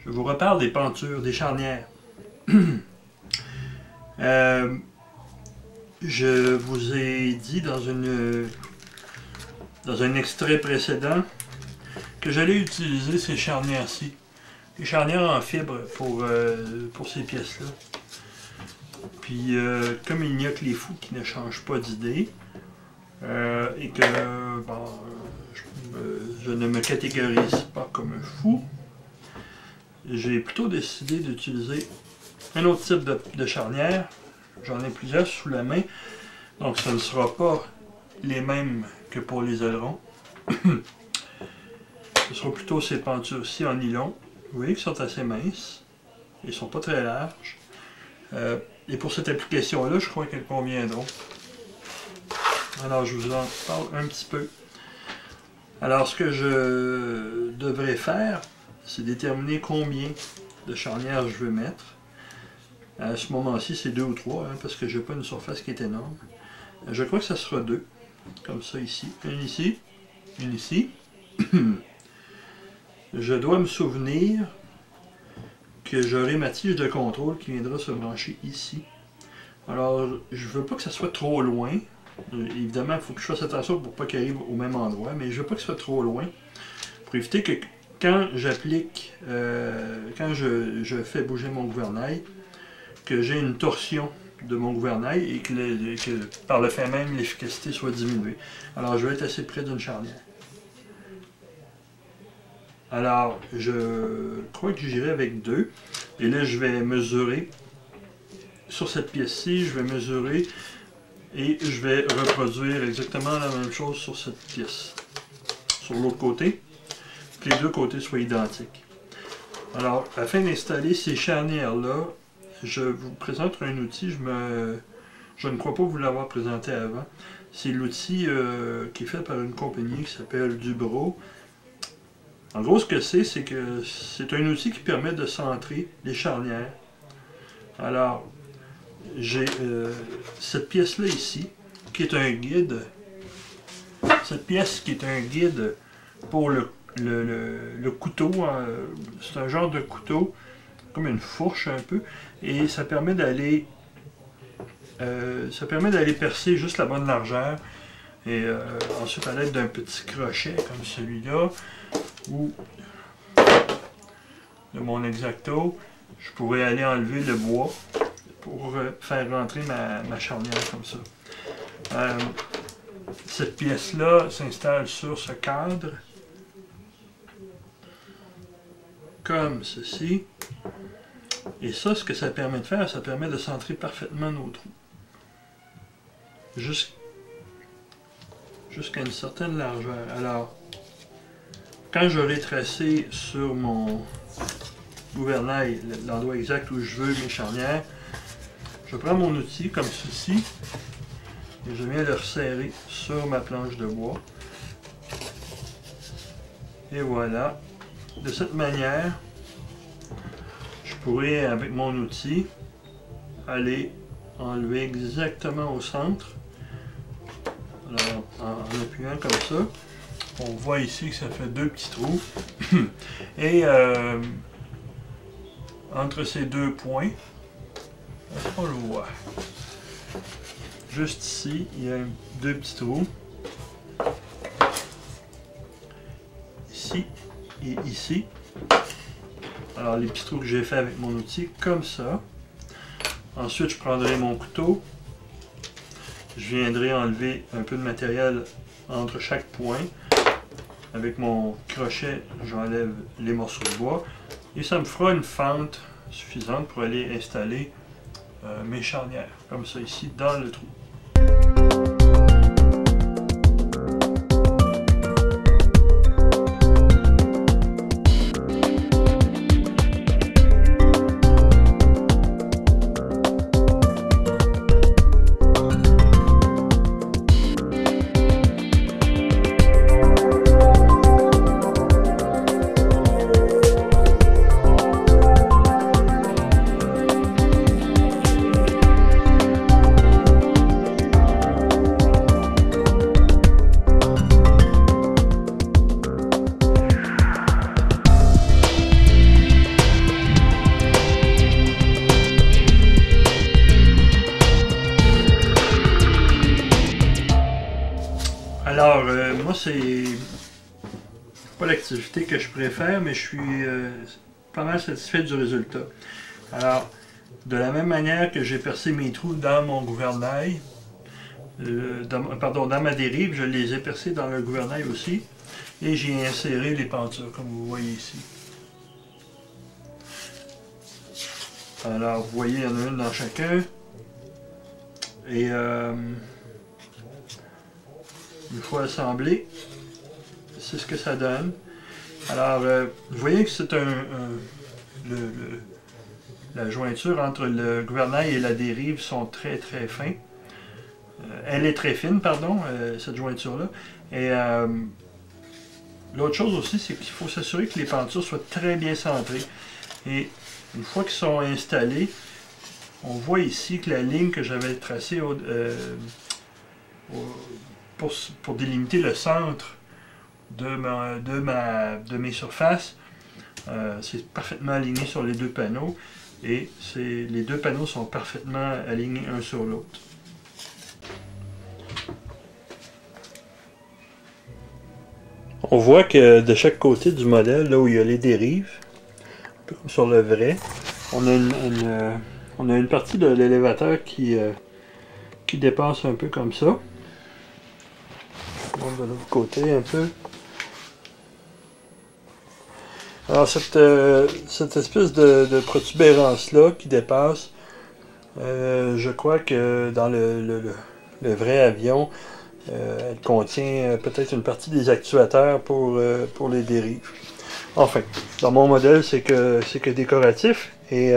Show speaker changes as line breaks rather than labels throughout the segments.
Je vous reparle des pentures, des charnières. Je vous ai dit dans un extrait précédent que j'allais utiliser ces charnières-ci. Les charnières en fibre pour ces pièces-là. Puis, comme il n'y a que les fous qui ne changent pas d'idée, et que bon, je ne me catégorise pas comme un fou, j'ai plutôt décidé d'utiliser un autre type de charnière. J'en ai plusieurs sous la main, donc ce ne sera pas les mêmes que pour les ailerons. Ce sera plutôt ces pentures-ci en nylon. Vous voyez qu'ils sont assez minces, ils ne sont pas très larges. Et pour cette application-là, je crois qu'elles conviendront. Alors, je vous en parle un petit peu. Alors, ce que je devrais faire, c'est déterminer combien de charnières je veux mettre. À ce moment-ci, c'est 2 ou 3, hein, parce que je n'ai pas une surface qui est énorme. Je crois que ça sera 2, comme ça ici. Une ici, une ici. Je dois me souvenir que j'aurai ma tige de contrôle qui viendra se brancher ici. Alors, je ne veux pas que ça soit trop loin. Évidemment, il faut que je fasse attention pour ne pas qu'il arrive au même endroit, mais je ne veux pas que ce soit trop loin, pour éviter que quand j'applique, quand je fais bouger mon gouvernail, que j'ai une torsion de mon gouvernail et que par le fait même l'efficacité soit diminuée. Alors, je vais être assez près d'une charnière. Alors, je crois que j'irai avec 2. Et là, je vais mesurer. Sur cette pièce-ci, je vais mesurer et je vais reproduire exactement la même chose sur cette pièce. Sur l'autre côté, que les deux côtés soient identiques. Alors, afin d'installer ces charnières-là, je vous présente un outil, je ne crois pas vous l'avoir présenté avant. C'est l'outil qui est fait par une compagnie qui s'appelle Dubro. En gros, ce que c'est que c'est un outil qui permet de centrer les charnières. Alors, j'ai cette pièce-là ici, qui est un guide. Cette pièce qui est un guide pour le couteau. C'est un genre de couteau, comme une fourche un peu. Et ça permet d'aller percer juste la bonne largeur. Et ensuite, à l'aide d'un petit crochet comme celui-là, ou de mon X-Acto, je pourrais aller enlever le bois pour faire rentrer ma charnière comme ça. Cette pièce-là s'installe sur ce cadre, comme ceci. Et ça, ce que ça permet de faire, ça permet de centrer parfaitement nos trous. Jusqu'à une certaine largeur. Alors, quand j'aurai tracé sur mon gouvernail l'endroit exact où je veux mes charnières, je prends mon outil comme ceci et je viens le resserrer sur ma planche de bois. Et voilà. De cette manière, je pourrais, avec mon outil, aller enlever exactement au centre. Alors, en appuyant comme ça, on voit ici que ça fait 2 petits trous. Et entre ces 2 points, on le voit. Juste ici, il y a 2 petits trous. Ici et ici. Alors, les petits trous que j'ai fait avec mon outil, comme ça. Ensuite, je prendrai mon couteau. Je viendrai enlever un peu de matériel entre chaque point. Avec mon crochet, j'enlève les morceaux de bois. Et ça me fera une fente suffisante pour aller installer mes charnières, comme ça ici, dans le trou. c'est pas l'activité que je préfère, mais je suis pas mal satisfait du résultat. Alors, de la même manière que j'ai percé mes trous dans mon gouvernail, dans ma dérive, je les ai percés dans le gouvernail aussi, et j'ai inséré les pentures, comme vous voyez ici. Alors, vous voyez, il y en a une dans chacun. Et une fois assemblé, c'est ce que ça donne. Alors, vous voyez que c'est la jointure entre le gouvernail et la dérive sont très très fins. Elle est très fine, pardon, cette jointure-là. Et l'autre chose aussi, c'est qu'il faut s'assurer que les pentures soient très bien centrées. Et une fois qu'ils sont installés, on voit ici que la ligne que j'avais tracée pour délimiter le centre de mes surfaces, c'est parfaitement aligné sur les deux panneaux et les deux panneaux sont parfaitement alignés un sur l'autre. On voit que de chaque côté du modèle, là où il y a les dérives, un peu comme sur le vrai, on a une partie de l'élévateur qui dépasse un peu comme ça. On monte de l'autre côté un peu. Alors cette espèce de protubérance-là qui dépasse, je crois que dans le vrai avion, elle contient peut-être une partie des actuateurs pour les dérives. Enfin, dans mon modèle, c'est que décoratif et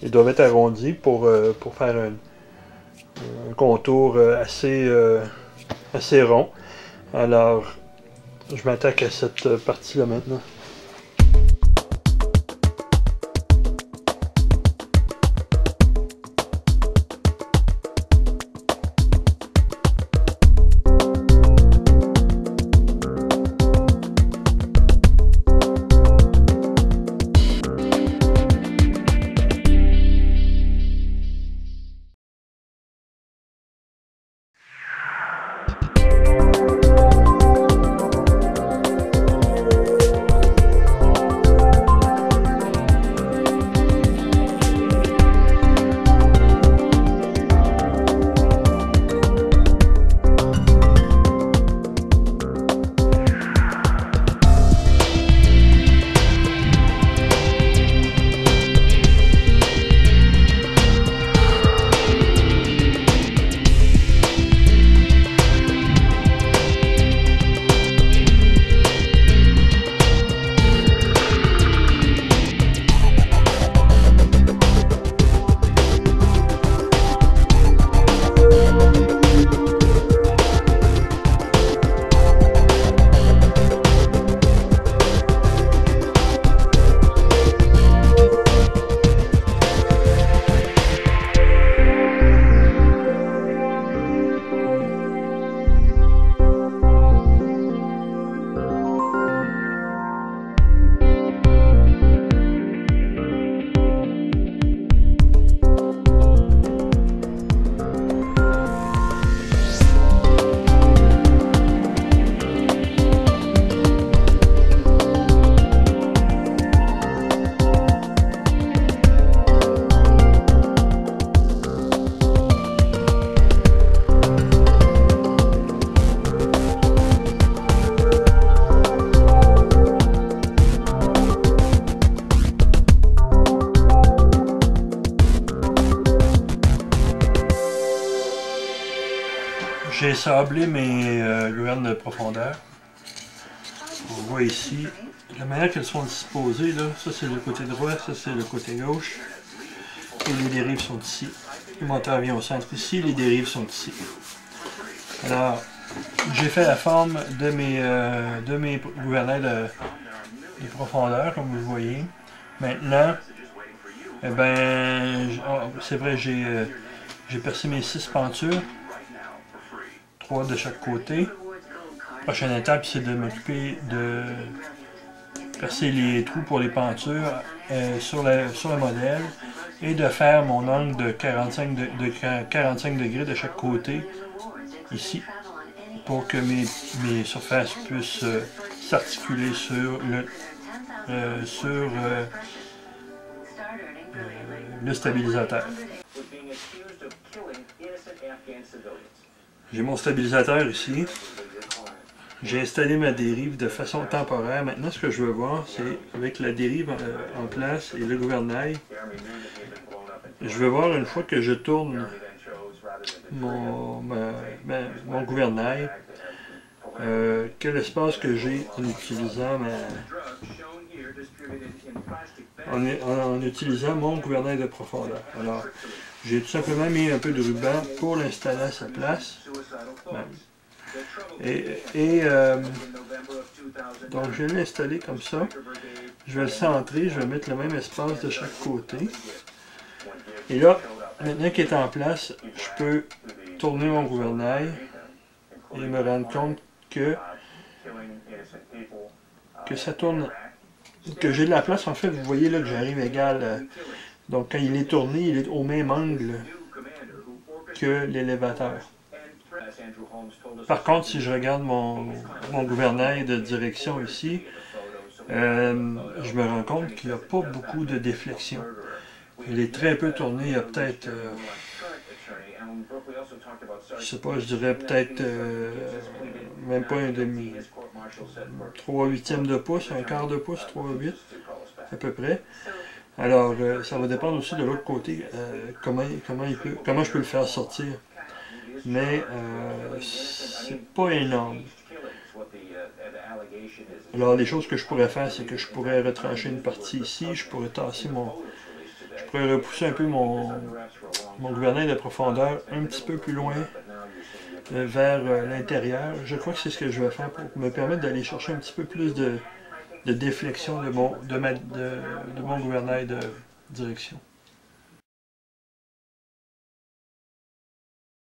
ils doivent être arrondis pour faire un contour assez rond. Alors, je m'attaque à cette partie-là maintenant. J'ai sablé mes gouvernes de profondeur. On voit ici la manière qu'elles sont disposées. Là. Ça c'est le côté droit, ça c'est le côté gauche. Et les dérives sont ici. Le moteur vient au centre ici, les dérives sont ici. Alors, j'ai fait la forme de mes gouvernails de profondeur, comme vous le voyez. Maintenant, eh ben, c'est vrai, j'ai percé mes 6 pentures. 3 de chaque côté. La prochaine étape, c'est de m'occuper de percer les trous pour les pentures sur le modèle et de faire mon angle de 45 degrés de chaque côté, ici. pour que mes surfaces puissent s'articuler sur le stabilisateur. J'ai mon stabilisateur ici. J'ai installé ma dérive de façon temporaire. Maintenant, ce que je veux voir, c'est avec la dérive en place et le gouvernail, je veux voir une fois que je tourne mon gouvernail, quel espace que j'ai en utilisant en utilisant mon gouvernail de profondeur. Alors, j'ai tout simplement mis un peu de ruban pour l'installer à sa place. Donc je vais l'installer comme ça. Je vais le centrer, je vais mettre le même espace de chaque côté. Et là, maintenant qu'il est en place, je peux tourner mon gouvernail et me rendre compte que ça tourne, que j'ai de la place. En fait, vous voyez là que j'arrive égal. Donc quand il est tourné, il est au même angle que l'élévateur. Par contre, si je regarde mon gouvernail de direction ici, je me rends compte qu'il n'y a pas beaucoup de déflexion. Il est très peu tourné, il y a peut-être, je sais pas, je dirais peut-être même pas un demi, 3/8 de pouce, un quart de pouce, 3/8 à peu près. Alors, ça va dépendre aussi de l'autre côté, comment je peux le faire sortir. Mais c'est pas énorme. Alors les choses que je pourrais faire, c'est que je pourrais retrancher une partie ici, je pourrais tasser je pourrais repousser un peu mon gouvernail de profondeur un petit peu plus loin vers l'intérieur. Je crois que c'est ce que je vais faire pour me permettre d'aller chercher un petit peu plus de déflexion de mon gouvernail de direction.